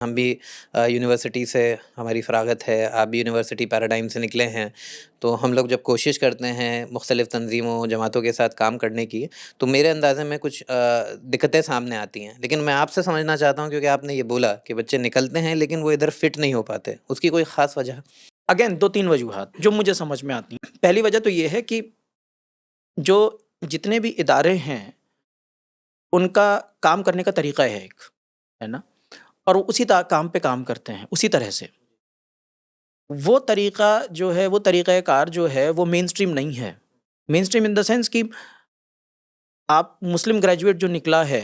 हम भी यूनिवर्सिटी से हमारी फ़रागत है, आप भी यूनिवर्सिटी पैराडाइम से निकले हैं, तो हम लोग जब कोशिश करते हैं मुख्तलिफ़ तंज़ीमों, जमातों के साथ काम करने की, तो मेरे अंदाज़े में कुछ दिक्कतें सामने आती हैं। लेकिन मैं आपसे समझना चाहता हूँ, क्योंकि आपने ये बोला कि बच्चे निकलते हैं लेकिन वो इधर फ़िट नहीं हो पाते, उसकी कोई ख़ास वजह? अगेन 2-3 वजूहात जो मुझे समझ में आती हैं। पहली वजह तो ये है कि जो जितने भी इदारे हैं, उनका काम करने का तरीक़ा है एक, है ना? और वो उसी काम पे काम करते हैं, उसी तरह से। वो तरीक़ा जो है, वो तरीक़ाकार जो है, वो मेनस्ट्रीम नहीं है। मेनस्ट्रीम इन द सेंस कि आप मुस्लिम ग्रेजुएट जो निकला है,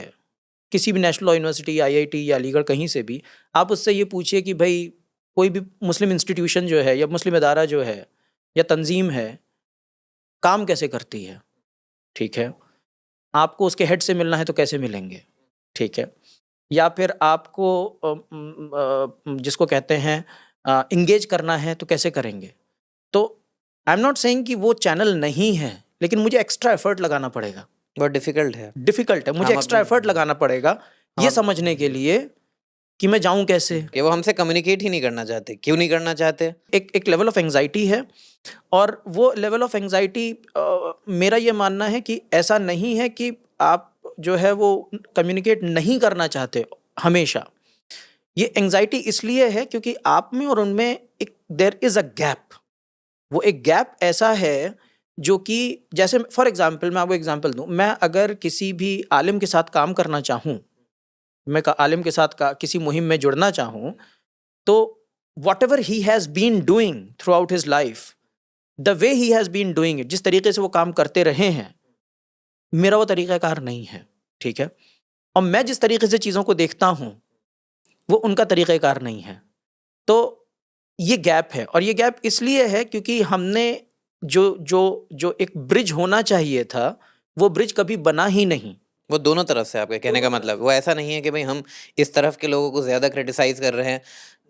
किसी भी नेशनल लॉ यूनिवर्सिटी, आईआईटी या अलीगढ़ कहीं से भी, आप उससे ये पूछिए कि भई कोई भी मुस्लिम इंस्टीट्यूशन जो है या मुस्लिम इदारा जो है या तंज़ीम है, काम कैसे करती है? ठीक है। आपको उसके हेड से मिलना है तो कैसे मिलेंगे? ठीक है। या फिर आपको जिसको कहते हैं एंगेज करना है तो कैसे करेंगे? तो आई एम नॉट सेइंग कि वो चैनल नहीं है, लेकिन मुझे एक्स्ट्रा एफर्ट लगाना पड़ेगा। बहुत डिफ़िकल्ट है। डिफ़िकल्ट है, मुझे हम एक्स्ट्रा एफर्ट लगाना पड़ेगा ये समझने के लिए कि मैं जाऊँ कैसे? कि वो हमसे कम्युनिकेट ही नहीं करना चाहते। क्यों नहीं करना चाहते? एक लेवल ऑफ एंग्ज़ायटी है और वो लेवल ऑफ एंग्ज़ायटी मेरा ये मानना है कि ऐसा नहीं है कि आप जो है वो कम्युनिकेट नहीं करना चाहते हमेशा। ये एंग्ज़ायटी इसलिए है क्योंकि आप में और उनमें एक देयर इज़ अ गैप। वो एक गैप ऐसा है जो कि जैसे फॉर एग्ज़ाम्पल मैं आपको एग्ज़ाम्पल दूँ, मैं अगर किसी भी आलिम के साथ काम करना चाहूँ, मैं आलिम के साथ किसी मुहिम में जुड़ना चाहूँ, तो whatever he has been doing throughout his life, the way he has been doing it, जिस तरीके से वो काम करते रहे हैं, मेरा वो तरीक़ाकार नहीं है, ठीक है? और मैं जिस तरीके से चीज़ों को देखता हूँ, वो उनका तरीक़ाकार नहीं है। तो ये गैप है और ये गैप इसलिए है क्योंकि हमने जो जो जो एक ब्रिज होना चाहिए था, वो ब्रिज कभी बना ही नहीं। वो दोनों तरफ से आपके कहने का मतलब, वो ऐसा नहीं है कि भई हम इस तरफ के लोगों को ज़्यादा क्रिटिसाइज़ कर रहे हैं।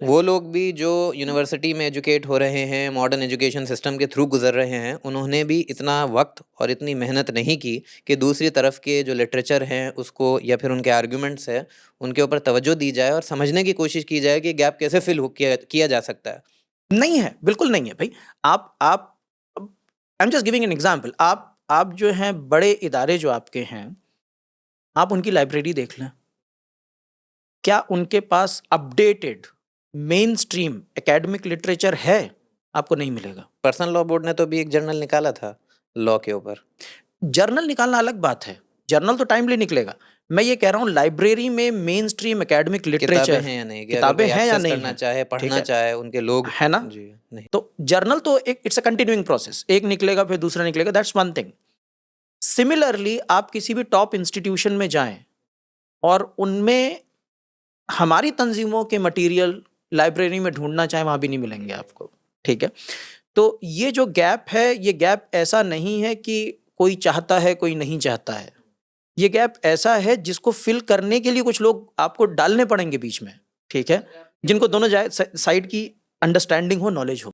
वो लोग भी जो यूनिवर्सिटी में एजुकेट हो रहे हैं, मॉडर्न एजुकेशन सिस्टम के थ्रू गुज़र रहे हैं, उन्होंने भी इतना वक़्त और इतनी मेहनत नहीं की कि दूसरी तरफ के जो लिटरेचर हैं उसको या फिर उनके आर्गुमेंट्स हैं, उनके ऊपर तवज्जो दी जाए और समझने की कोशिश की जाए कि गैप कैसे फ़िल किया जा सकता है। नहीं है, बिल्कुल नहीं है भई। आप I am just giving an example. आप जो हैं बड़े इदारे जो आपके हैं, आप उनकी लाइब्रेरी देख लें। क्या उनके पास अपडेटेड मेनस्ट्रीम एकेडमिक लिटरेचर है? आपको नहीं मिलेगा। पर्सनल लॉ बोर्ड ने तो अभी एक जर्नल निकाला था, लॉ के ऊपर। जर्नल निकालना अलग बात है। जर्नल तो टाइमली निकलेगा। मैं ये कह रहा हूँ लाइब्रेरी में मेनस्ट्रीम एकेडमिक किताबें लिटरेचर हैं या नहीं? कि अगर किताबें कोई हैं या एक्सेस नहीं करना हैं? चाहे, ठीक पढ़ना है। चाहे, उनके लोग है ना? जी, नहीं। तो जर्नल तो एक इट्स अ कंटिन्यूइंग प्रोसेस। एक निकलेगा फिर दूसरा निकलेगा, दैट्स वन थिंग। सिमिलरली आप किसी भी टॉप इंस्टीट्यूशन में जाएँ और उनमें हमारी तंज़ीमों के मटीरियल लाइब्रेरी में ढूँढना चाहें, वहाँ भी नहीं मिलेंगे आपको। ठीक है? तो ये जो गैप है, ये गैप ऐसा नहीं है कि कोई चाहता है, कोई नहीं चाहता है। ये गैप ऐसा है जिसको फ़िल करने के लिए कुछ लोग आपको डालने पड़ेंगे बीच में, ठीक है? जिनको दोनों साइड की अंडरस्टैंडिंग हो, नॉलेज हो।